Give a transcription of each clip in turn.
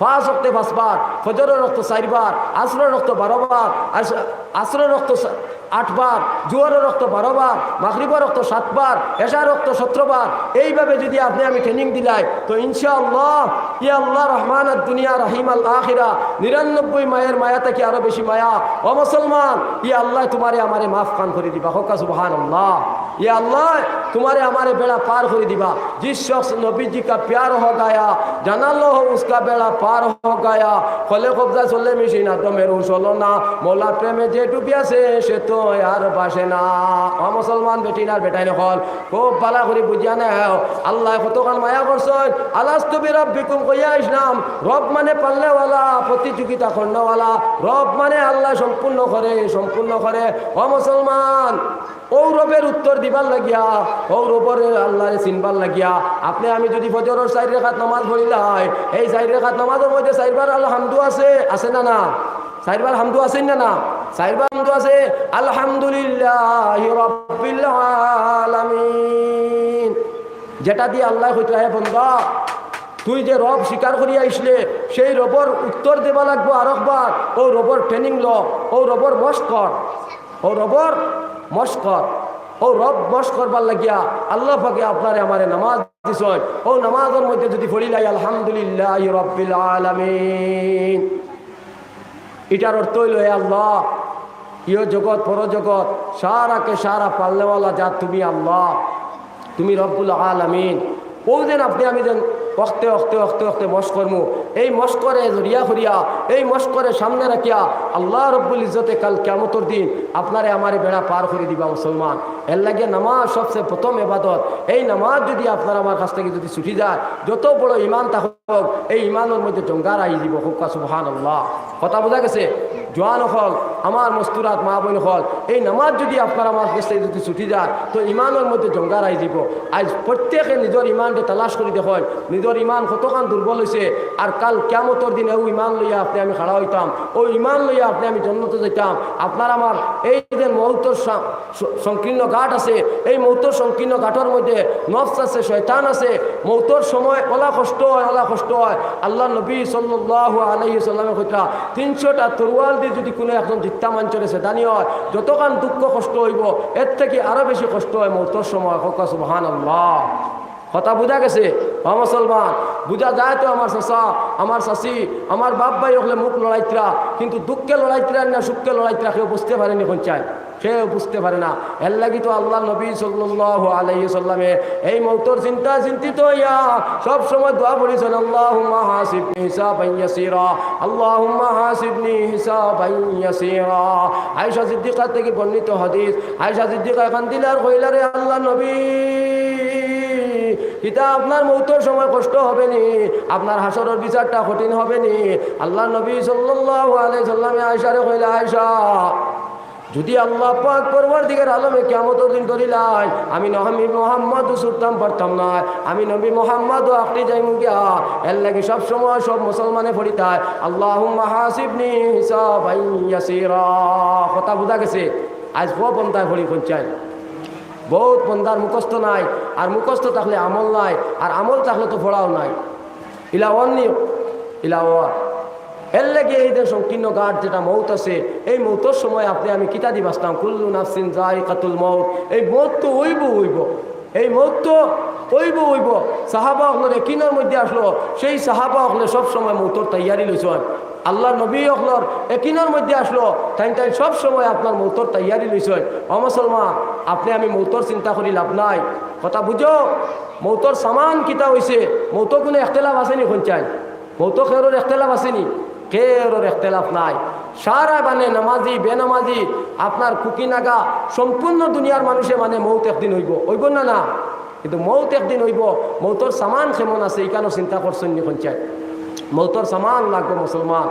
5 ওয়াক্তে 5 বার, ফজরের রক্ত 4 বার, আসরের রক্ত 12 বার, আসরের রক্ত 8 বার, জোহরের রক্ত 12 বার, মাগরিবের রক্ত 7 বার, এশার রক্ত 17 বার। এইভাবে যদি আপনি আমি ট্রেনিং দিলাই তো ইনশাআল্লাহ ইয়া আল্লাহ রহমান দুনিয়া রহিম আল আখিরা 99 মায়ের মায়া থেকে আরো বেশি মায়া। ও মুসলমান, ইয়া আল্লাহ তোমারে আমারে মাফ কান করে দিবা। হোকা সুবহানাল্লাহ। या अल्लाह तुम्हारे हमारे बेड़ा पार कर दिबा। जिस शख्स नबी जी का प्यार हो गया जाना लो हो उसका बेड़ा पार हो गया। खले कब्जा चले मिशिना तो मेरू चलो ना मौला प्रेमे जे डुबिया से तो यार बासे ना। ओ मुसलमान बेटी ना बेटाई नखल खूब बाला करी बुझिया ना है अल्लाह कतखान माया करछन। आलास्तु बिरब्बिकुम कइया इस्लाम रब माने पालने वाला प्रतियोगिता करने वाला रब माने अल्लाह संपूर्ण करे। ओ मुसलमान ও রবের উত্তর দিবার লাগিয়া ও রবের আল্লাহরে চিনবার লাগিয়া আপনি আমি যদি ফজরের 4 রাকাত নামাজ পড়িলাই এই 4 রাকাত নামাজের মধ্যে 4 বার আলহামদু আছে না না 4 বার হামদু আছে না না 4 বার হামদু আছে আলহামদুলিল্লাহি রাব্বিল আলামিন। যেটা দিয়ে আল্লাহ কইতে হে বান্দা তুই যে রব স্বীকার করিয়া আইসলে সেই রবর উত্তর দেবা লাগবো আরেকবার। ও রবর ট্রেনিং ল, ও রবর মস্কর, ও রবর মস্কর, ও রব মস্ক করবার লাগিয়া আল্লাহ পাকে আপনারে আমারে নামাজ দিছয়। ও নামাজের মধ্যে যদি পড়িলাই আলহামদুলিল্লাহি রাব্বিল আলামিন এটার অর্থ হইল হে আল্লাহ ইয় জগৎ পরজগৎ সারাকে সারা পালনেওয়ালা যা তুমি আল্লাহ, তুমি রব্বুল আলামিন। ওদিন আপনি আমি যেন অক্তে অক্তে অক্তে অক্তে মস্করমু এই মস্করে জড়িয়া করিয়া এই মস্করে সামনে রাখিয়া আল্লাহ রব্বুল ইজ্জতে কাল কিয়ামতের দিন আপনারে আমারে বেড়া পার করে দিবা। মুসলমান এর লাগে নামাজ সবচেয়ে প্রথম ইবাদত। এই নামাজ যদি আপনার আমার কাছ থেকে যদি ছুটি যায় যত বড় ইমান থাকুক এই ইমানের মধ্যে জঙ্গার আই দিব। হুক্কা সুবহানাল্লাহ। কথা বোঝা গেছে? জোয়ান হল আমার মস্তুরাত মা বোন হল এই নামাজ যদি আপনার আমার কাছ থেকে যদি ছুটি যায় তো ইমানের মধ্যে জঙ্গার আই দিব। আজ প্রত্যেকে নিজের ইমানকে তালাশ করে দেখেন নিজের ইমান কতখান দুর্বল হয়েছে। আর কাল কিয়ামতের দিনে ও ইমান লইয়া আপনি আমি খাড়া হইতাম, ও ইমান লইয়া আপনি আমি জন্নতে যেতাম। আপনার আমার এই যে মৌতর সংকীর্ণ ঘাট আছে এই মৌতর সংকীর্ণ ঘাটের মধ্যে নফস আছে, শয়তান আছে। মৌতর সময় ওলা কষ্ট হয়, ওলা কষ্ট হয়। আল্লাহ নবী সাল্লাল্লাহু আলাইহি সাল্লামের কথা 300টা তরোয়াল দিয়ে যদি কোনো একজন জিত্তা মাঞ্চরে সেদানি হয় যতক্ষণ দুঃখ কষ্ট হইব এর থেকে আরো বেশি কষ্ট হয় মৌতর সময়। হুক্কা সুবহানাল্লাহ। কথা বোঝা গেছে? মুসলমান বুঝা যায় তো আমার চাচা আমার চাচি আমার বাপ ভাই হলে মুখ লড়াইতরা কিন্তু দুঃখে লড়াইতরা না সুখকে লড়াইতরা কেউ বুঝতে পারেনি কোন চাই কেউ বুঝতে পারে না। এর লাগি তো আল্লাহ নবী সাল্লাল্লাহু আলাইহি সাল্লামে এই মৌতর চিন্তিত হইয়া সব সময় দোয়া পড়েছেন আল্লাহুম্মা হাসিবনি হিসাবান ইয়াসীরা, আল্লাহুম্মা হাসিবনি হিসাবান ইয়াসীরা। আয়েশা সিদ্দিকা থেকে বর্ণিত হাদিস। আয়েশা সিদ্দিকা এখান দিলার কইলারে আল্লাহ নবী এটা আপনার মৌতের সময় কষ্ট হবে নি, আপনার হাসরের বিচারটা কঠিন হবে নি। আল্লাহ নবী সাল্লাল্লাহু আলাইহি সাল্লামে আয়েশারে কইলা আয়েশা যদি আল্লাহ পাক পরওয়ারদিগার আলমে কিয়ামতের দিন ধরিলাই আমি নবী মুহাম্মদ সুলতান পারতাম না, আমি নবী মুহাম্মদ আকটি যাইমু গিয়া। এর লাগি সব সময় সব মুসলমানে পড়িতায় আল্লাহুম্মা হাসিবনি হিসাবান ইয়াসীরা। কথা বুঝা গেছে? আজ বহু বন্দায় পড়ি কোন চাই বহুত বন্দার মুখস্থ নাই, আর মুখস্থ থাকলে আমল নাই, আর আমল থাকলে তো পড়াও নাই। ইলাওয়া এর লাগে এই যে সংকীর্ণ ঘাট যেটা মৌত আছে এই মৌতর সময় আপনি আমি কিতা দি বাঁচতাম কুল্লু নাফসিন যায়িকাতুল মউত। এই মৌত তো হইব এই মৌত তো হইব। সাহাবা হলে কিনের মধ্যে আসলো সেই সাহাবা হলে সবসময় মৌতর তৈয়ারি লইছেন। আল্লাহ নবী হলর একিনের মধ্যে আসলো তাই সব সময় আপনার মৌতর তৈয়ারি লইছেন। মুসলমান আপনি আমি মৌতর চিন্তা করি লাভ নাই। কথা বুঝো মৌতর সামান কিতা হয়েছে মৌত কোনো এখতেলাফ আসেনি কোন চাই মৌত খেরোর এখতেলাফ আসেনি খেরোর এখতেলাফ নাই। সারা মানে নামাজি বেনামাজি আপনার কুকি নাগা সম্পূর্ণ দুনিয়ার মানুষে মানে মৌত একদিন হইব না না, কিন্তু মৌত একদিন হইব। মৌতর সামান কেমন আছে এখানে চিন্তা করছেন কোন চাই মৌতর সামান লাগবে। মুসলমান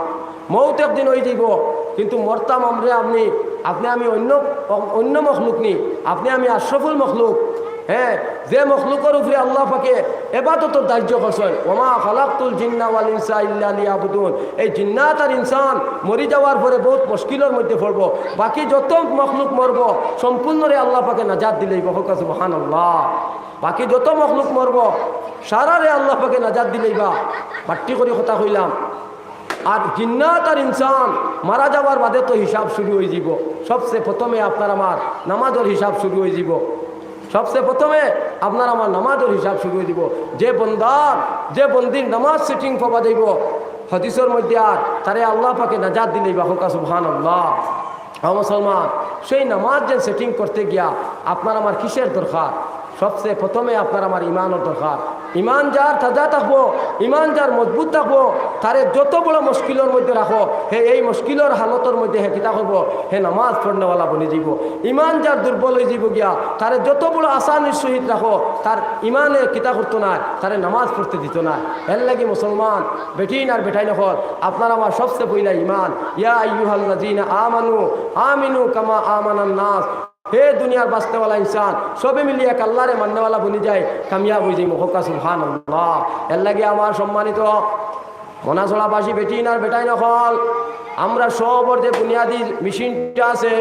মৌত একদিন হয়ে যাব কিন্তু মরতাম আমরা আপনি আমি অন্য মখলুক নি, আপনি আমি আশরাফুল মখলুক। হ্যাঁ যে মখলুকের উপরে আল্লাহ পাকে ইবাদতের দায়িত্ব করছেন ওমা খালাকতুল জিন্না ওয়াল ইনসা ইল্লা লিয়াবুদুন। এই জিন্নাত আর ইনসান মরি যাওয়ার পরে বহুত মুশকিলের মধ্যে পড়ব, বাকি যত মখলুক মরব সম্পূর্ণরে আল্লাহ পাকে নাজাত দিলেই হুক্কা সুবহানাল্লাহ। বাকি যত মখলুক মরব সারারে আল্লাহ পাকে নাজাত দিলেই বা বাট্টি করে কথা কইলাম আর জিন্নাত আর ইনসান মারা যাওয়ার বাদে তো হিসাব শুরু হয়ে যাব। সবচেয়ে প্রথমে আপনার আমার নামাজের হিসাব শুরু হয়ে যাব। সবচেয়ে প্রথমে আপনার আমার নামাজের হিসাব শুরু হয়ে যাব। যে বন্দির নামাজ সেটিং পাওয়া যাইব হাদিসের মধ্যে আর তারে আল্লাহ পাকে নাজাত দিলেই বা হোকা সুবহানাল্লাহ। মুসলমান, সেই নামাজ যে সেটিং করতে গিয়া আপনার আমার কিসের দরকার? সবচেয়ে প্রথমে আপনার আমার ইমানের দরকার। ইমান যার তাজা থাকবো, ইমান যার মজবুত থাকবো, তারে যত বড় মুশকিলের মধ্যে রাখো হে এই মুশকিলের হালতের মধ্যে হে কিতা করবো, হে নামাজ পড়নেওয়ালা বনে যাব। ইমান যার দুর্বল হয়ে যাব গিয়া তারে যত বড় আসানির সহিত রাখো, তার ইমানে কিতা করতো না, তারে নামাজ পড়তে দিত না। এর লাগি মুসলমান বেটিন আর বেটাই নখর আপনার আমার সবচেয়ে পহিলা ইমান। ইয়া আইয়ুহাল্লাযীনা আমানু আমিনু কামা আমানান নাস। হে দুনিয়ার বাঁচনেওয়ালা ইনসান, সবে মিলিয়ে এক আল্লাহরে মাননেওয়ালা বনি যায়, কামিয়াব হয়ে যাই হোকা সুবহানাল্লাহ। এর লাগে আমার সম্মানিত মনাছড়াবাসী বেটিন আর বেটাই নকল, আমরা সবর যে বুনিয়াদী মেশিনটা আছে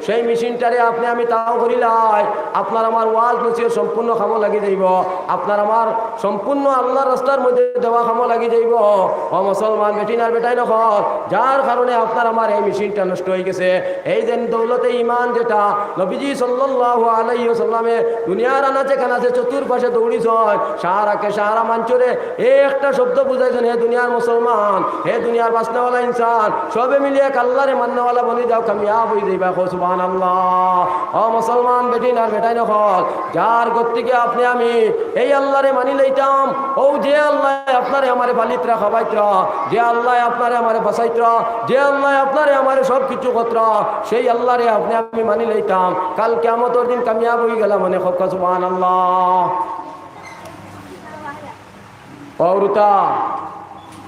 সেই মেশিনটারে আপনি আমি তাও করিলাই আপনার আমার ওয়াজ নসিহত সম্পূর্ণ খামো লাগি যাইব, আপনার আমার সম্পূর্ণ আল্লাহর রাস্তার মধ্যে দেওয়া খামো লাগি যাইব। ও মুসলমান বেটিন আর বেটাই নকল, যার কারণে আপনার আমার এই মেশিনটা নষ্ট হয়ে গেছে। এই যে দৌলতে ইমান যেটা নবীজি সাল্লাল্লাহু আলাইহি ওয়াসাল্লামে দুনিয়ার আনাচে কানাচে চতুর্পাশে দৌড়িছেন, সাহারাকে সাহারা মাঞ্চরে এই একটা শব্দ বুঝাইছেন, হে দুনিয়ার মুসলমান, হে দুনিয়ার বাঁচনেওয়ালা ইনসান, সবে মিলিয়ে আল্লাহরে মাননেওয়ালা বনি যাও, কামিয়াব হয়ে যাইবা। সুবহানাল্লাহ। ও মুসলমান বেটিন আর বেটাই নকল, যার গতিকে আপনি আমি এই আল্লাহরে মানি লইতাম, ও যে আল্লাহ আপনারে আমারে বালিত্রা খাবাইত্রা, যে আল্লাহ আপনারে আমারে বাঁচাইত্রা, যে আল্লাহ আপনারে আমারে সব কিছু কত্রা, সেই আল্লাহরে আপনি আমি মানি লইতাম, কাল কিয়ামতের দিন কামিয়াব হয়ে গেলাম মনে হক্কা। সুবহানাল্লাহ। অরুতা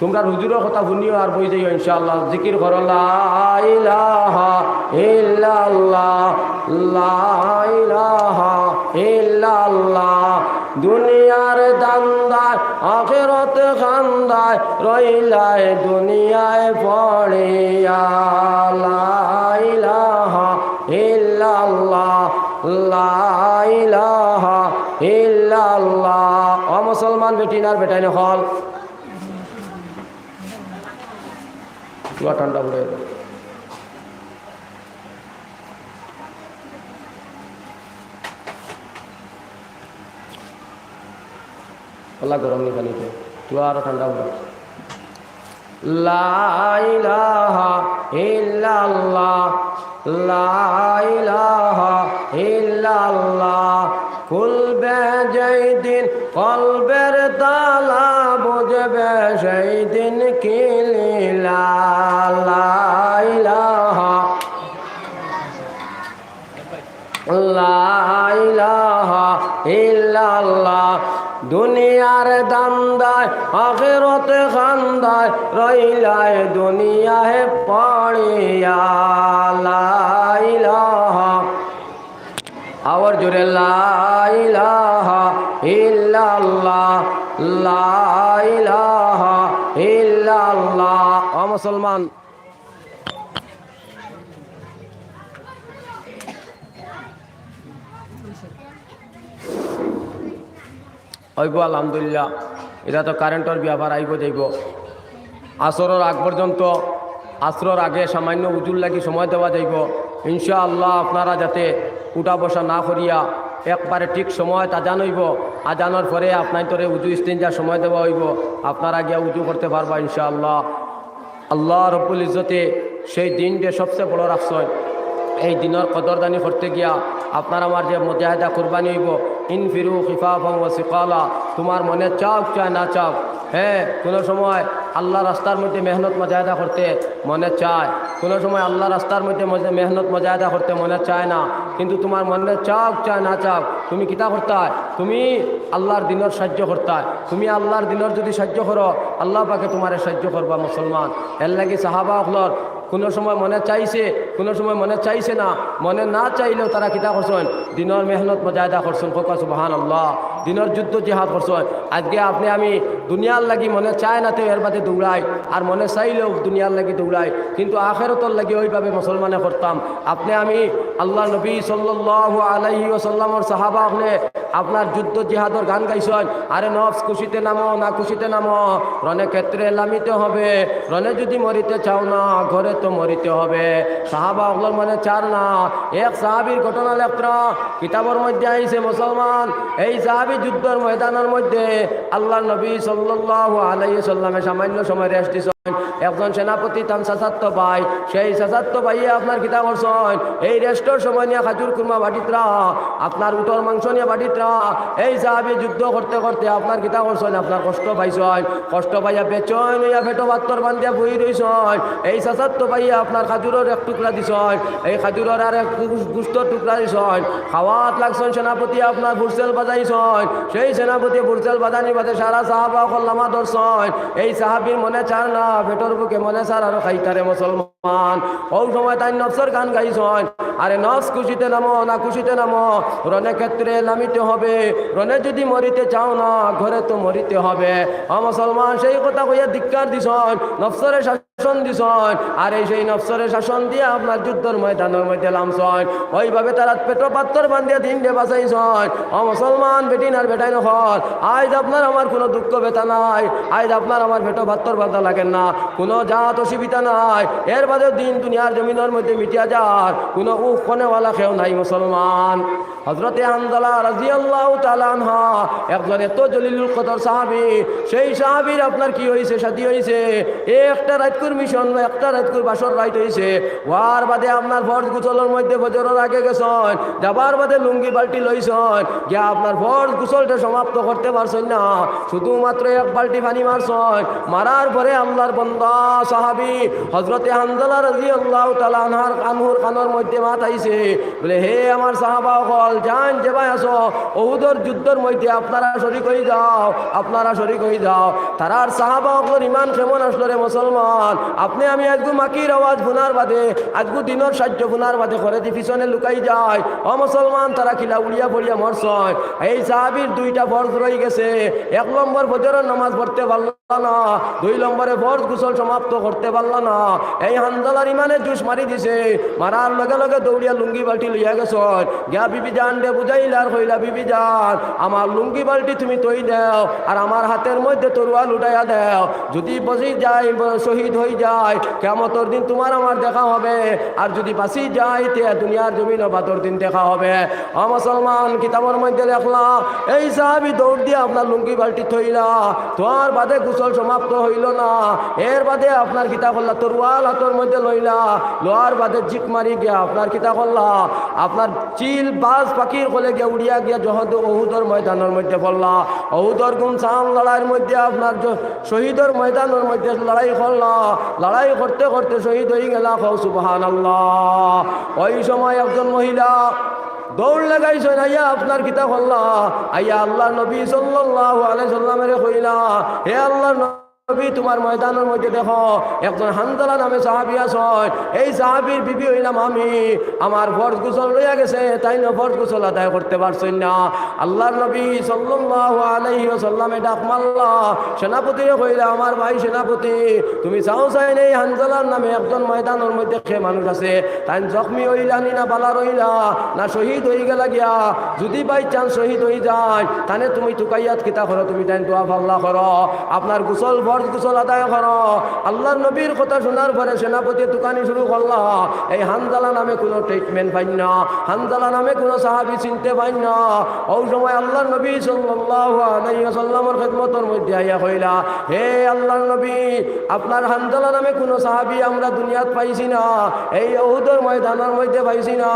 তোমরা হুজুরের কথা শুনিও আর বই যাইও ইনশাআল্লাহ। জিকির করো লা ইলাহা ইল্লাল্লাহ, লা ইলাহা ইল্লাল্লাহ। দুনিয়ার দান্দায় আখিরাত খান্দায় রইলায় দুনিয়ায় পড়িয়া, লা ইলাহা ইল্লাল্লাহ, লা ইলাহা ইল্লাল্লাহ। ও মুসলমান বেটিন আর বেটাই নকল, ঠান্ডা পড়ে আল্লাহ গরম নি পানিতে তুই আরো ঠান্ডা পড়ে। লা ইলাহা ইল্লাল্লাহ, লা ইলাহা ইল্লাল্লাহ। খুলবে যেই দিন কলবের তালা, বুঝবে সেই দিন কি লীলা, লা ইলাহা লা ইলাহা ইল্লাল্লাহ। দুনিয়ার দান্দায় আখিরাতে খান্দায় রইলায় দুনিয়ায় পড়িয়া, লা ইলাহা আওয়ার জোরে লা ইলাহা ইল্লাল্লাহ, লা ইলাহা ইল্লাল্লাহ। ও মুসলমান হইব আলহামদুলিল্লাহ। এটা তো কারেন্টর ব্যাপার আইব যাইব। আসরের আগ পর্যন্ত, আসরের আগে সামান্য উজুর লাগি সময় দেওয়া যাইব ইনশাআল্লাহ। আপনারা যাতে উঠা বসা না করিয়া একবারে ঠিক সময় আজান হইব, আজানোর পরে আপনার তোরে উজু ইস্তিনজার সময় দেওয়া হইব, আপনারা গিয়া উজু করতে পারবা ইনশাআল্লাহ। আল্লাহ রব্বুল ইজ্জতে সেই দিন যে সবচেয়ে বড় রাখছেন, এই দিনের কদরদানি করতে গিয়া আপনার আমার যে মুজাহিদা কুরবানি হইব, ইনফিরু খিফাফান ওয়া সিকালা। তোমার মনে চাও চায় না চাও, হ্যাঁ কোনো সময় আল্লাহ রাস্তার মধ্যে মেহনত মুজাহিদা করতে মনে চায়, কোনো সময় আল্লাহ রাস্তার মধ্যে মেহনত মুজাহিদা করতে মনে চায় না, কিন্তু তোমার মনে চাও চায় না চাও তুমি কিতা করতায়, তুমি আল্লাহর দিনের সাহায্য করতায়। তুমি আল্লাহর দিনের যদি সাহায্য করো, আল্লাহ পাকে তোমারে সাহায্য করবা মুসলমান। এর লাগি সাহাবা হলর কোনো সময় মনে চাইছে, কোনো সময় মনে চাইছে না, মনে না চাইলেও তারা কিতা করছেন, দিনের মেহনত মুজাহিদা করছেন। কোকা সুবহানাল্লাহ। দিনের যুদ্ধ জিহাদ করছেন। আজকে আপনি আমি দুনিয়ার লাগি মনে চায় না তো এর বাদে দৌড়াই, আর মনে চাইলেও দুনিয়ার লাগি দৌড়াই, কিন্তু আখিরাতের লাগি ওইভাবে মুসলমানে করতাম। আপনি আমি আল্লাহ নবী সাল্লাল্লাহু আলাইহি ওয়াসাল্লামের সাহাবা হলে আপনার যুদ্ধ জিহাদর গান গাইছেন, আরে নফস খুশিতে নামো না খুশিতে নামো, রণে ক্ষেত্রে লামিতে হবে, রণে যদি মরিতে চাও না ঘরে তো মরিতে হবে। সাহাবা ওগুলোর মনে চার না। এক সাহাবির ঘটনা লেখরা কিতাবের মধ্যে আইছে মুসলমান। এই সাহাবি যুদ্ধের ময়দানের মধ্যে আল্লাহ নবী সাল্লাল্লাহু আলাইহি সাল্লামে সামান্য সময় রেস্ট দিছেন। একজন সেনাপতি তার চাচাত্ত ভাই, সেই চাচাত্ত ভাইয়ে আপনার কিতা করছেন, এই রেস্টর সময় নিয়ে খাজুর কুরমা বাটিতরা, আপনার উটর মাংস নিয়ে বাটিতরা। এই সাহাবি যুদ্ধ করতে করতে আপনার কিতা করছেন, আপনার কষ্ট পাইছেন, কষ্ট পাইয়া বেচন হইয়া ফেটো বাত্তর বান্ধিয়া বই রইছেন। এই চাচাত্ত ভাইয়া আপনার খাজুরের এক টুকরা দিছেন, এই খাজুরের আর এক গুস্তর টুকরা দিছেন। খাওয়াত লাগছেন সেনাপতি আপনার বুরসেল বাজাইছেন। সেই সেনাপতি বুরসেল বাজানি বাদে সারা সাহাবা কল্লামা ধরছেন। এই সাহাবির মনে চার না, পেটর বুকে মনে চার আর খাইতারে মুসলমান। ওই সময় তাই নফসের গান গাইছেন, আরে নফস খুশিতে নামো না খুশিতে নামো, রণে ক্ষেত্রে নামিতে হবে, রণে যদি মরিতে চাও না ঘরে তো মরিতে হবে। মুসলমান সেই কথা কইয়া ধিক্কার দিছেন, নফসরে শাসন দিছেন, আর এই সেই নফসরে শাসন দিয়ে আপনার যুদ্ধের ময়দানের মধ্যে নামছেন। ওইভাবে তারা পেটো পাত্তর বান্ধিয়া দিন দিয়ে বাঁচাইছেন। মুসলমান বেটিন আর বেটাই নহর, আজ আপনার আমার কোনো দুঃখ ব্যথা নাই, আজ আপনার আমার পেটো পাত্তর বাঁধা লাগেন না, কোনো জাত অসুবিধা নাই। এর বাদে দিন দুনিয়ার জমিনের মধ্যে মিটিয়া যার কোনো উফনেওয়ালা কেউ নাই মুসলমান। হযরতে হানজালা রাদিয়াল্লাহু তাআলা আনহা একজন এত জলিলুল কদর সাহাবী, সেই সাহাবীর আপনার কি হয়েছে, শাদী হয়েছে, একটা রাতকুর মিশন একটা রাতকুর বাসর রাইত হয়েছে। ওয়ার বাদে আপনার ফরজ গোসলের মধ্যে ফজরের আগে গেছেন, যাবার বাদে লুঙ্গি বালতি লইছেন, গিয়া আপনার ফরজ গোসলটা সমাপ্ত করতে পারছেন না, শুধুমাত্র এক বালতি পানি মারছেন। মারার পরে আল্লাহর বান্দা সাহাবী হযরতে হানজালা রাদিয়াল্লাহু তাআলা আনহুর কানের মধ্যে মাত আইছে, বলে হে আমার সাহাবা সকল, জান যে ভাই আসো, উহুদের যুদ্ধের মধ্যে আপনারা শরীক হয়ে যাও, আপনারা শরীক হয়ে যাও। তারার সাহাবা সকল ইমান কেমন আসলো রে মুসলমান, আপনি আমি আজগু মাকির আওয়াজ গুনার বাদে, আজগু দিনের সাহায্য গুনার বাদে করে দি পিছনে লুকাই যায়। ও মুসলমান তারা কিলা উড়িয়া পড়িয়া মরছয়। এই সাহাবীর দুইটা ফরজ রয়ে গেছে, এক নম্বর ফজরের নামাজ পড়তে পারল না, দুই নম্বরে ফরজ গোসল সমাপ্ত করতে পারল না। এই হানজালার ইমানে জুস মারি দিছে, মারার লগে লগে দৌড়িয়া লুঙ্গি বালতি লইয়া গেছ, গিয়া বিবি জান দে বুঝাইলা আর কইলা, বিবি জান আমার লুঙ্গি বালতি তুমি তৈ দাও আর আমার হাতের মধ্যে তরোয়াল উঠাইয়া দাও, যদি বসি যায় শহীদ হয়ে যায় কিয়ামতের দিন তোমার আমার দেখা হবে, আর যদি বাঁচি যায় তে দুনিয়ার জমিন বাদর দিন দেখা হবে। ও মুসলমান কিতাবের মধ্যে লেখলা, এই সাহাবী দৌড় দিয়ে আপনার লুঙ্গি বালতি থইলা, তোমার বাদে গোসল সমাপ্ত হইল না, এর বাদে আপনার কিতা করলা তরোয়াল হাতের মধ্যে লইলা, লোহার বাদে জিক মারি গিয়া আপনার কিতা করলা, আপনার চিল বাজ পাখির কোলে গিয়া উড়িয়া গিয়া জহদ উহুদের ময়দানের মধ্যে পড়লা। উহুদের গুমসান লড়াইয়ের মধ্যে আপনার শহীদের ময়দানের মধ্যে লড়াই করলা, লড়াই করতে করতে শহীদ হয়ে গেলা। সুবহানাল্লাহ। ওই সময় একজন মহিলা দৌড় লাগাইছেন, আইয়া আপনার কিতা করলা, আইয়া আল্লাহ নবী সাল্লাল্লাহু আলাইহি সাল্লামের কইলা, হে আল্লাহ নবী তোমার ময়দানের মধ্যে দেখো একজন হানজালা নামে সাহাবী আছেন, এই সাহাবীর বিবি হইলাম আমি, আমার ফরজ গোসল লইয়া গেছে, তাই না ফরজ গোসল আদায় করতে পারছেন না। আল্লাহর নবী সাল্লাল্লাহু আলাইহি ওয়াসাল্লামে ডাক মারলা, সেনাপতিরে কইলা, আমার ভাই সেনাপতি তুমি চাও চাই নেই হানজালার নামে একজন ময়দানের মধ্যে সে মানুষ আছে, তাই জখমি হইলানি না বালা রইলা না শহীদ হয়ে গেলা গিয়া, যদি বাই চান্স শহীদ হয়ে যায় তাহলে তুমি টুকাইয়াত কিতা করো, তুমি তাই দোয়া পাল্লা করো, আপনার গোসল ফরজ গোসল আদায় করো। আল্লাহর নবীর কথা শোনার পরে সেনাপতি দোকানি শুরু করলা, এই হানজালা নামে কোনো ট্রিটমেন্ট পাই না, হানজালা নামে কোনো সাহাবী চিনতে পাই না। ওই সময় আল্লাহর নবী সাল্লাল্লাহু আলাইহি ওয়াসাল্লামের খিদমতের মধ্যে আইয়া কইলা, হে আল্লাহর নবী আপনার হানজালা নামে কোনো সাহাবী আমরা দুনিয়াত পাইছি না, এই উহুদের ময়দানের মধ্যে পাইছি না।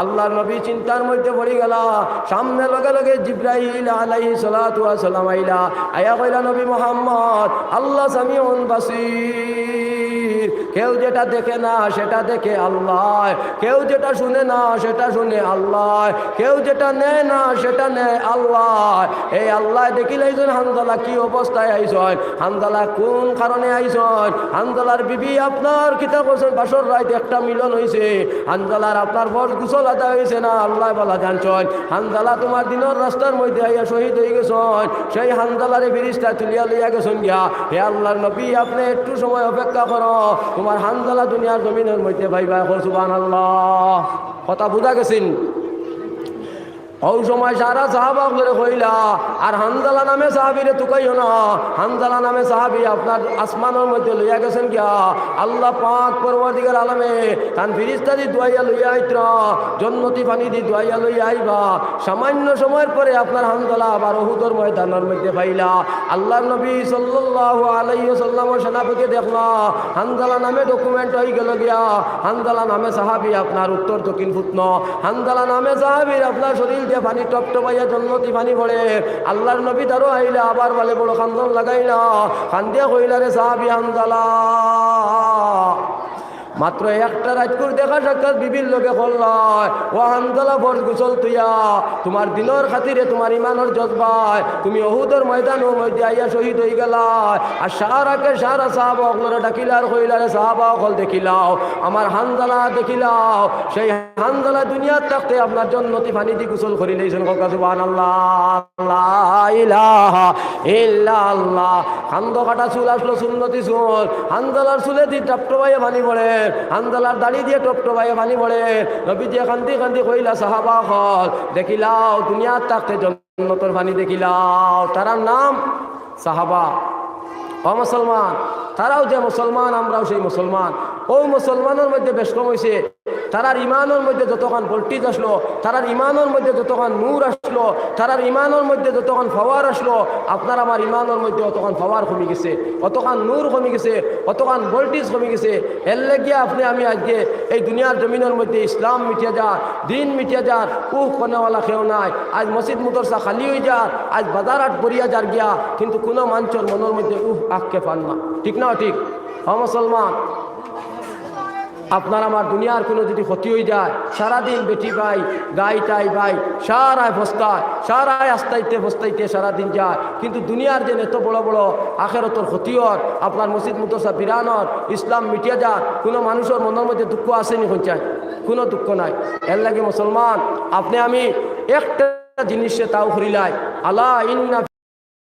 আল্লাহর নবী চিন্তার মধ্যে পড়ে গেলা, সামনে লগে লগে জিবরাইল আলাইহিস সালাতু ওয়াস সালাম আইলা, আইয়া কইলা, নবী মুহাম্মদ আল্লাহ সামিউন বাসীর, কেউ যেটা দেখে না সেটা দেখে আল্লাহ, কেউ যেটা শুনে না সেটা শুনে আল্লাহ, কেউ যেটা নেয় না সেটা নেয় আল্লাহ। এই আল্লাহ দেখিলেইছেন হানজালা কি অবস্থায় আইছেন, হানজালা কোন কারণে আইছেন, হানজালার বিবি আপনার কিতা করছেন, বাসর রাত একটা মিলন হয়েছে, হানজালার আপনার ফরজ গোসল আদায় হয়েছে না, আল্লাহ বলা জানছেন। হানজালা তোমার দিনের রাস্তার মধ্যে আইয়া শহীদ হয়ে গেছেন, সেই হানজালারে ফিরিস্তা তুলিয়া লইয়া গেছেন গিয়া, হে আল্লাহর নবী আপনি একটু সময় অপেক্ষা করো, তোমার হানজালা দুনিয়ার জমিনের মধ্যে ভাইবা। সুবহানাল্লাহ। কথা বুঝা গেছেন? ওই সময় সারা সাহাবা করে কইলা আর হানজালা নামে সাহাবিরে তুকাইও না। হানজালা নামে সাহাবি আপনার আসমানের মধ্যে লইয়া গেছেন গিয়া আল্লাহ পাক পরওয়ারদিগার আলমে তান ফিরিস্তা দি দুয়াইয়া লইয়া আইত্রা জন্নতি পানি দি দুয়াইয়া লইয়া আইবা। সামান্য সময়ের পরে আপনার হানজালা আবার উহুদের ময়দানের মধ্যে পাইলা। আল্লাহর নবী সাল্লাল্লাহু আলাইহি ওয়াসাল্লামের সেনাপতি দেখলা হানজালা নামে ডকুমেন্ট হয়ে গেল গিয়া হানজালা নামে সাহাবি আপনার উত্তর দক্ষিণ ফুটন। হানজালা নামে সাহাবির আপনার শরীর দিয়ে পানি টপটপাইয়া জন্নতি পানি পড়ে। আল্লাহর নবী তারও আইলে আবার বলে বড় খান্দন লাগাইলা খান্দিয়া কইলা রে সাহাবি হানজালা মাত্র একটা রাজকুর দেখা সাক্ষাৎ বিবির লোকে করলায় ও হানজালা ফরজ গোসল তুইয়া তোমার দিনের খাতিরে তোমার ইমানের জজবায় তুমি উহুদের ময়দানের মধ্যে আইয়া শহীদ হয়ে গেলায়। আর সারাকে সারা সাহাবা অকলরে ডাকিলার কইলারে সাহাবা অকল দেখিলাও আমার হানজালা দেখিলাও। সেই হানজালা দুনিয়ার থাকতে আপনার জন্নতি পানি দি গোসল করি লইছেন। কথা সুবহানাল্লাহ লা ইলাহা ইল্লাল্লাহ। খান্দ কাটা চুল আসলো সুন্নতি চুল হানজালার চুলে দি টপটপাইয়া পানি পড়ে হানজালার দাড়ি দিয়ে টপটপাইয়া পানি পড়ে। নবী দিয়ে কান্দি কান্দি কইলা সাহাবা হল দেখিলাও দুনিয়ার থাকতে জন্নতর পানি দেখিলাও। তারার নাম সাহাবা। ও মুসলমান তারাও যে মুসলমান আমরাও সেই মুসলমান। ওই মুসলমানের মধ্যে বেশ কম হয়েছে তারার ইমানের মধ্যে যতক্ষণ ভোল্টেজ আসলো তারার ইমানের মধ্যে যতক্ষণ নূর আসলো তারার ইমানের মধ্যে যতক্ষণ পাওয়ার আসলো আপনার আমার ইমানের মধ্যে অতক্ষণ পাওয়ার কমে গেছে অতক্ষণ নূর কমে গেছে অতক্ষণ ভোল্টেজ কমে গেছে। এর লেগে আপনি আমি আজকে এই দুনিয়ার জমিনের মধ্যে ইসলাম মিটিয়া যার দিন মিটিয়া যার কোনেওয়ালা কেউ নাই। আজ মসজিদ মুদরসা খালি হয়ে যার আজ বাজার হাট ভরিয়া যার গিয়া কিন্তু কোনো মানুষের মনের মধ্যে আঁককে পান না। ঠিক না ঠিক? ও মুসলমান আপনার আমার দুনিয়ার কোনো যদি ক্ষতি হয়ে যায় সারাদিন বেটি ভাই গাই টাই ভাই সারায় বস্তায় সারায় আস্তাইতে বস্তাইতে সারাদিন যায় কিন্তু দুনিয়ার যে এত বড় বড় আখেরতর ক্ষতি হর আপনার মসজিদ মুদরসা বিরানর ইসলাম মিটিয়া যার কোনো মানুষের মনের মধ্যে দুঃখ আসেনি পঞ্চায় কোনো দুঃখ নাই। এর লাগে মুসলমান আপনি আমি একটা জিনিসে তাও করিলাই আলা ইন্না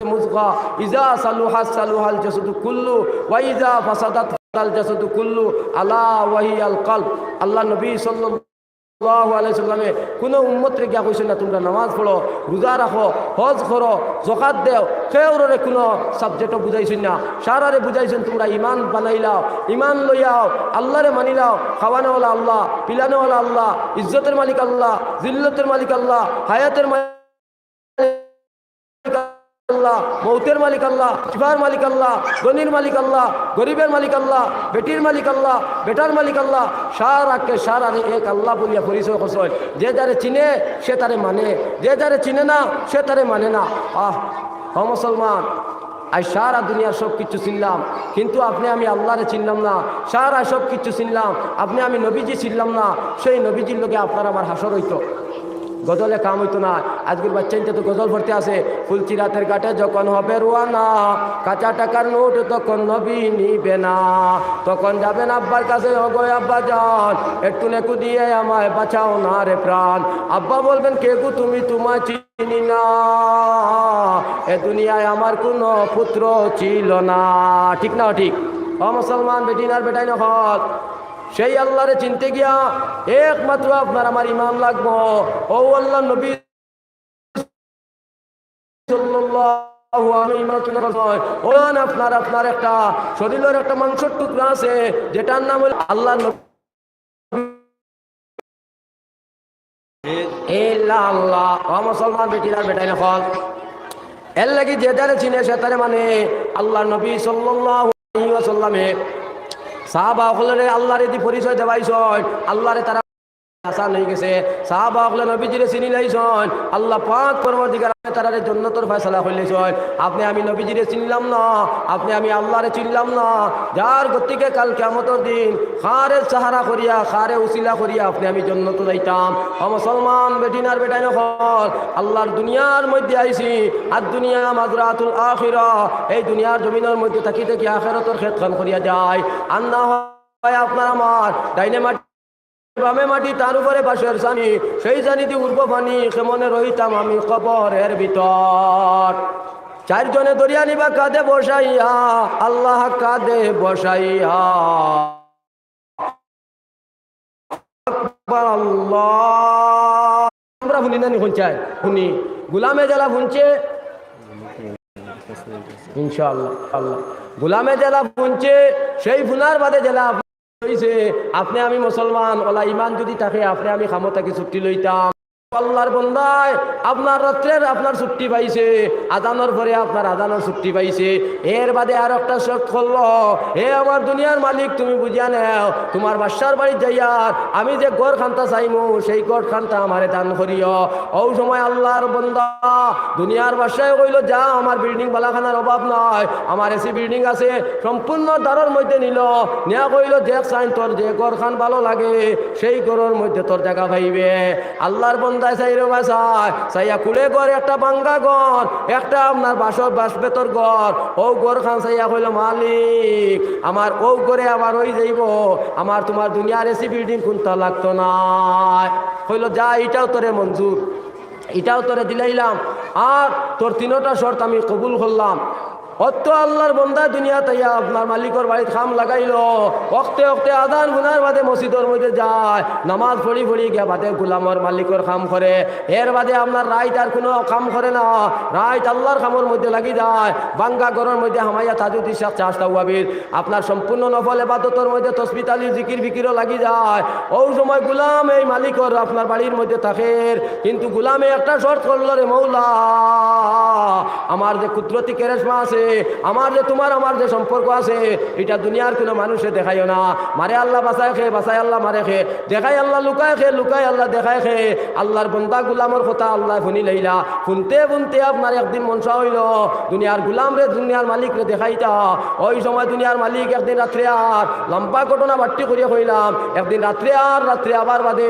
মুজগা ইজা সালুহা সালুহাল জাসাদু কুল্লু ওয়া ইজা ফাসাদাত আল জাসাদু কুল্লু আলা ওয়াহিয়াল কলব। আল্লাহ নবী সাল্লাল্লাহু আলাইহি সাল্লামে কোনো উম্মতরে গিয়া কইছেন না তোমরা নামাজ পড়ো রোজা রাখো হজ করো যাকাত দেও কেউরে কোনো সাবজেক্টও বুঝাইছেন না সারারে বুঝাইছেন তোমরা ইমান বানাইলাও ইমান লইয়াও আল্লাহরে মানিলাও। খাওয়ানোওয়ালা আল্লাহ পিলানোওয়ালা আল্লাহ ইজ্জতের মালিক আল্লাহ জিল্লতের মালিক আল্লাহ হায়াতের মালিক আল্লাহ মৌতের মালিক আল্লাহ শিফার মালিক আল্লাহ গনির মালিক আল্লাহ গরিবের মালিক আল্লাহ বেটির মালিক আল্লাহ বেটার মালিক আল্লাহ সারাকে সারারে এক আল্লাহ বলিয়া পরিচয় করছেন। যে যারে চিনে সে তারে মানে যে যারে চিনে না সে তারে মানে না। ও মুসলমান আজ সারা দুনিয়ার সব কিছু চিনলাম কিন্তু আপনি আমি আল্লাহরে চিনলাম না। সারা সব কিছু চিনলাম আপনি আমি নবীজি চিনলাম না। সেই নবীজির লোকে আপনার আমার হাসর হইতো গজলে কাম হইতো না। আজকের বাচ্চাইতে তো গজল ভরতে আছে ফুলচি রাতের ঘাটে যখন হবে রোয়ানা কাঁচা টাকার নোট তখন নবী নিবে না তখন যাবেন আব্বার কাছে অগয় আব্বা যান একটু নেকু দিয়ে আমায় বাঁচাও না রে প্রাণ। আব্বা বলবেন কে গো তুমি তোমায় চিনি না এ দুনিয়ায় আমার কোনো পুত্র ছিল না। ঠিক না ঠিক? ও মুসলমান বেটিনার বেটাই নকল সেই আল্লাহরে চিনতে গিয়া একমাত্র আপনার আমার ইমান লাগবো। ও আল্লাহ নবী সাল্লাল্লাহু আলাইহি ওয়াসাল্লাম আপনার আপনার একটা শরীরের একটা মাংসের টুকরা আছে যেটার নাম হল আল্লাহ নবী আল্লাহ। ও মুসলমান বেটিরা বেটাই নকল এর লাগি যে যারে চিনে সে তারে মানে আল্লাহ নবী সাল্লাল্লাহু আলাইহি ওয়াসাল্লামে সাহাবা হলে আল্লাহরে দি পরিচয় দেওয়াইছেন আল্লাহরে তারা আসান হয়ে গেছে। সাহাবা হলে নবীজিরে চিনি লাইছেন আল্লাহ পাক পরবর্তীকালে তারারে জান্নাতের ফয়সালা কইলেছেন। আপনি আমি নবীজিরে চিনলাম না আপনি আমি আল্লাহরে চিনলাম না যার গতিকে কাল কিয়ামতের দিন খারে সাহারা করিয়া খারে উসিলা করিয়া আপনি আমি জান্নাতে যাইতাম। ও মুসলমান বেটিনার বেটাই নকল আল্লাহর দুনিয়ার মধ্যে আইছি আর দুনিয়া মাজরাতুল আখিরা এই দুনিয়ার জমিনের মধ্যে থাকিতে কি আখিরাতের ক্ষেতখান করিয়া যায়। আর না হয় আপনার আমার ডাইনে বামে মাটি তার উপরে বাঁশের জানি সেই জানি দিয়ে উর্ব পানি কেমনে রইতাম আমি কবরের ভিতর। চারজনে দরিয়া নিবা কাঁধে বসাইয়া আল্লাহ কাঁধে বসাইয়া আল্লাহ আমরা শুনি না নি শুনছাই শুনি গোলামে জেলা শুনছে ইনশাআল্লাহ আল্লাহ গোলামে জেলা শুনছে সেই ফুনার বাদে জেলা হইছে আপনি আমি মুসলমান ওলা ইমান যদি থাকে আপনি আমি খামতাকে ছুটি লইতাম আল্লাহর বন্দায় আপনার রাত্রের আপনার ছুটি পাইছে আজানোর পরে আপনার আজানোর ছুটি পাইছে এর বাদে আর একটা শর্ত করলো হে আমার দুনিয়ার মালিক তুমি বুঝিয়া নেও তোমার বাসার বাড়ি যাইয়ার আমি যে গড় খান্তা চাইমু সেই গড় খান্তা আমারে দান করিও ওই সময় আল্লাহর বন্দা দুনিয়ার বাসায় কইল যা আমার বিল্ডিং বালাখানার অভাব নয় আমার এসি বিল্ডিং আছে সম্পূর্ণ দ্বারের মধ্যে নিল নেয়া কইল যে চাইন তোর যে গড় খান ভালো লাগে সেই গড়ের মধ্যে তোর জায়গা পাইবে আল্লাহর বন্দা চাইয়া কুড়ে ঘর একটা বাঙ্গা ঘর একটা আপনার বাসবেতর ঘর ও ঘর খান চাইয়া কইল মালিক আমার ও করে আমার ওই যাইব আমার তোমার দুনিয়ার এসি বিল্ডিং কোনটা লাগতো না কইল যা এটাও তোরে মঞ্জুর এটাও তোরে দিলাইলাম আর তোর তিনোটা শর্ত আমি কবুল করলাম অত আল্লাহর বন্দা দুনিয়া তাইয়া আপনার মালিকর বাড়িত খাম লাগাইল অক্তে অক্তে আদান গুনার বাদে মসজিদের মধ্যে যায় নামাজ পড়ি পড়ি গিয়া বাদে গোলামর মালিকর খাম করে এর বাদে আপনার রাইত আর কোনো কাম করে না রাইত আল্লাহর খামর মধ্যে লাগি যায় বাঙ্গা ঘরের মধ্যে হামাইয়া তাজুদ ইশাক চাষটা ওয়াবির আপনার সম্পূর্ণ নফল এবাদতের মধ্যে তসবিহ তাহলিল জিকির বিকিরও লাগি যায় ওই সময় গোলাম এই মালিকর আপনার বাড়ির মধ্যে থাকে কিন্তু গোলামে একটা শর্ত করলো রে মৌলা আমার যে কুদরতি কেরেশমা আছে আমার যে তোমার আমার যে সম্পর্ক আছে এটা দুনিয়ার কোনো মানুষে দেখাইও না মারে আল্লাহ বাঁচায় খে বাঁচায় আল্লাহ মারে খে দেখাই আল্লাহ লুকায় খে লুকায় আল্লাহ দেখায় খে আল্লাহর বন্দা গুলামর কথা আল্লাহ শুনি লইলা শুনতে শুনতে আপনার একদিন মনসা হইল দুনিয়ার গুলাম রে দুনিয়ার মালিক রে দেখাইতা ওই সময় দুনিয়ার মালিক একদিন রাত্রে আর লম্বা ঘটনা বাট্টি করিয়া কইলাম একদিন রাত্রে আবার বাদে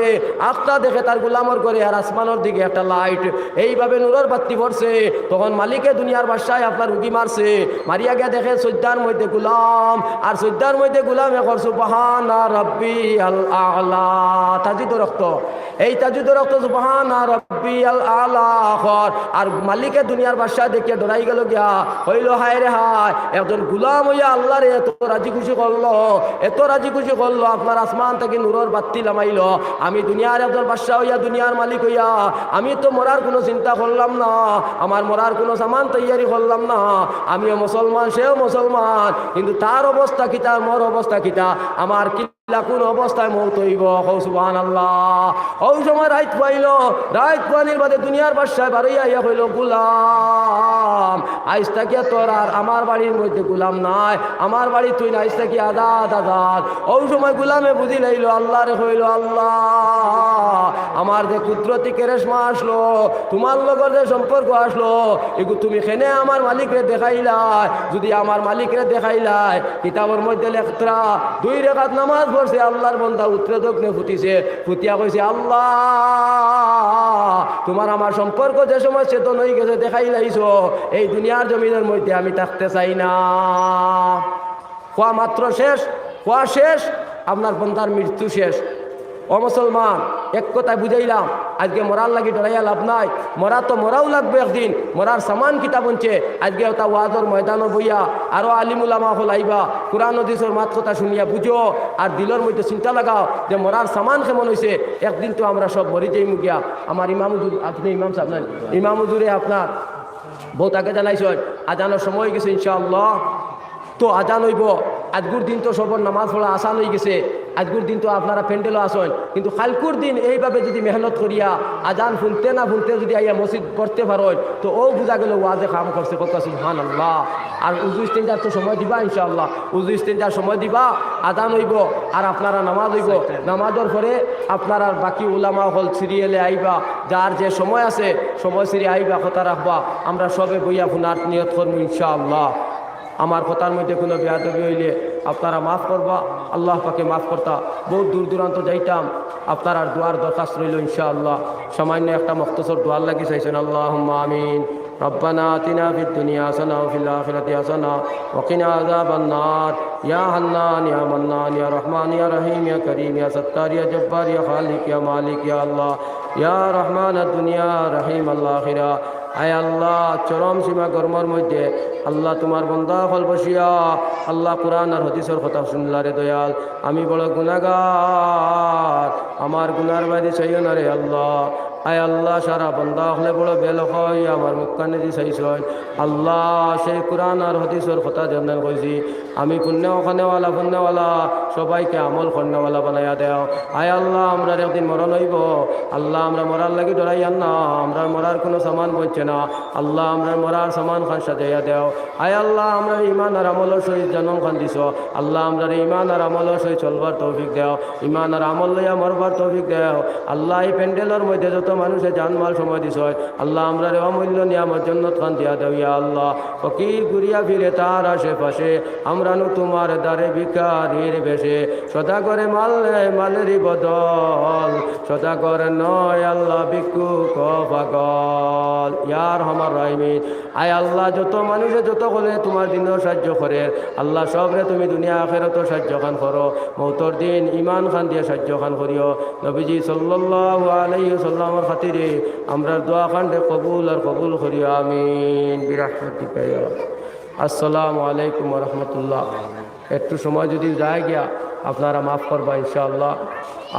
আখটা দেখে তার গুলামর করে আর আসমানের দিকে একটা লাইট এইভাবে নূরের বাতি পড়ছে তখন মালিকে দুনিয়ার বাসায় আপনার উকি মারছে মারিয়া গিয়া দেখে সজ্জার মধ্যে গুলাম আর সজ্জার মধ্যে গুলাম এখন সুবহানা রাব্বি আল আলা তাজিদ রক্ত এই তাজিদ রক্ত সুবহানা রাব্বি আল আলা আর মালিকে দুনিয়ার বাদশা দেখে ডরাই গেল গিয়া হইল হায় রে হায় একজন গুলাম হইয়া আল্লাহ রে এত রাজি খুশি করলো আপনার আসমান থেকে নূরের বাতি লামাইল আমি দুনিয়ার একজন বাদশা হইয়া দুনিয়ার মালিক হইয়া আমি তো মরার কোনো চিন্তা করলাম না আমার মরার কোনো সামান তৈয়ারি করলাম না আমিও মুসলমান সেও মুসলমান কিন্তু তার অবস্থা কিতা মোর অবস্থা কিতা আমার কোন অবস্থায় মৌত হইব সুবহানাল্লাহ ওই সময় রাইত পাইনির বাদে দুনিয়ার বাদশাহ বাড়াইয়া ইয়া হইল গুলাম আইস তাকিয়া তোর আর আমার বাড়ির মধ্যে গুলাম নাই আমার বাড়ি তুই না আইস তাকি আজাদ ওই সময় গুলামে বুঝি লাইল আল্লাহ রে হইল আল্লাহ আমার যে কুদরতি কেরেশমা আসলো তোমার লগর যে সম্পর্ক আসলো এগু তুমি খেনে আমার মালিকরে দেখাইলাই যদি আমার মালিকরে দেখাইলাই কিতাবের মধ্যে লেখতরা 2 রাকাত নামাজ পড়ছে আল্লাহর বান্দা উত্তরে দক্ষিণে ফুটিছে ফুটিয়া কইছে আল্লাহ তোমার আমার সম্পর্ক যে সময় চেতন হয়ে গেছে দেখাইলাইছো এই দুনিয়ার জমিনের মধ্যে আমি থাকতে চাই না খোয়া মাত্র শেষ আপনার বান্দার মৃত্যু শেষ ও মুসলমান এক কথায় বুঝাইলাম আজকে মরার লাগি ডরাইয়া লাভ নাই মরাও লাগবে একদিন মরার সামান কিতাব বনছে আজকে ওটা ওয়াজর ময়দানও বইয়া আরও আলিমুলামা হল আইবা কোরআন হাদিসের মাত কথা শুনিয়া বুঝো আর দিলের মধ্যে চিন্তা লাগাও যে মরার সামান কেমন হয়েছে একদিন তো আমরা সব মরি যাই মুগিয়া আমার ইমামুজুর আপনি ইমাম সাহেব নাই ইমামুজুরে আপনার বহুত আগে জানাইছেন আজানোর সময় গেছে ইনশাআল্লাহ তো আজান হইব আজগুর দিন তো সবর নামাজ পড়া আসান হয়ে গেছে আজগুর দিন তো আপনারা প্যান্ডেলও আসেন কিন্তু কালকুর দিন এইভাবে যদি মেহনত করিয়া আজান শুনতে যদি আইয়া মসজিদ পড়তে পারেন তো ও বোঝা গেল ওয়াজে কাম করছে কত সুবহানাল্লাহ আর উজু ইস্তেঞ্জার তো সময় দিবা ইনশাআল্লাহ উজু ইস্তেঞ্জার সময় দিবা আজান হইব আর আপনারা নামাজ হইব নামাজের পরে আপনারা বাকি উলামা হল সিরিয়ালে আইবা যার যে সময় আছে সময় সিরি আইবা কথা রাখবা আমরা সবে বইয়া ফুনার নিয়ত করবো ইনশাআল্লাহ আমার কথার মধ্যে কোনো বেয়াদবি হইলে আপনারা মাফ করবা আল্লাহ পাকে মাফ করতা বহুত দূর দূরান্ত যাইতাম আপনার আর দোয়ার দরখাস্ত রইল ইনশাআল্লাহ সামান্য একটা মুখতসর দোয়ার লাগি চাইছেন আল্লাহুম্মা আমিন ربنا آتنا في الدنيا حسنة وفي الآخرة حسنة وقنا عذاب النار يا حنان يا منان يا رحمن يا رحيم يا كريم يا ستار يا جبار يا خالق يا مالك يا الله يا رحمن الدنيا رحيم الآخرة আয় আল্লাহ চরম সীমা গরমের মধ্যে আল্লাহ তোমার বন্দা হল বসিয়া আল্লাহ কোরআন আর হাদিসের কথা শুনলারে দয়াল আমি বড় গুনাহগার আমার গুনার বাইরে চাইও না রে আল্লাহ আয় আল্লাহ সারা বন্দা হলে বড় বেল হয় আমার মুখখানে দি চাইছ আল্লাহ সেই কোরআন আর হদিসের কথা জানান কইছি আমি পুণ্যওয়ালা সবাইকে আমল কন্যাওয়ালা বানাইয়া দেও আয় আল্লাহ আমরা একদিন মরণ হইব আল্লাহ আমরা মরার লাগি ডরাইয়ান না আমরা মরার কোনো সামান বলছে না আল্লাহ আমরা মরার সামান খান সাজাইয়া দেও আয় আল্লাহ আমরা ইমান আর আমলের সহিত জন্ম খান দিছ আল্লাহ আমরা ইমান আর আমলের সহিত চলবার তৌফিক দেও ইমান আর আমল লইয়া মরবার তৌফিক দেও আল্লাহ এই প্যান্ডেলের মধ্যে যত মানুষে জানমাল সময় দিছ আল্লাহ আমরা অমূল্য নিয়ামত জন্নত খান দিয়া দেও ইয়া আল্লাহ ফকির ঘুরিয়া ফিরে তার আশেপাশে আমরা নু তোমার দ্বারে ভিখারির বেশে সদা করে মালেরই বদল সদা করে নয় আল্লাহ ভিক্ষু পাগল ইয়ার আমার রাহিমিন আয় আল্লাহ যত মানুষে যত করে তোমার দিনও সাহায্য করে আল্লাহ সবরে তুমি দুনিয়া আখেরাত সাহায্য খান করো মৌতর দিন ইমান খান দিয়ে সাহায্য খান করিও নবীজি সাল্লাল্লাহু আলাইহি ওয়াসাল্লামের খাতিরে আমরা দোয়া খান্ডে কবুল আর কবুল করিও আমিন বিরহমাতিকা ইয়া আসসালামু আলাইকুম ওয়া রাহমাতুল্লাহ একটু সময় যদি যায় গিয়া আপনারা মাফ করবা ইনশাআল্লাহ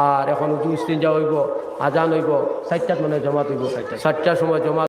আর এখন উজু ইস্তিনজা হইব আজান হইব 4টার মানে জমা হইব 7টার সময় জমা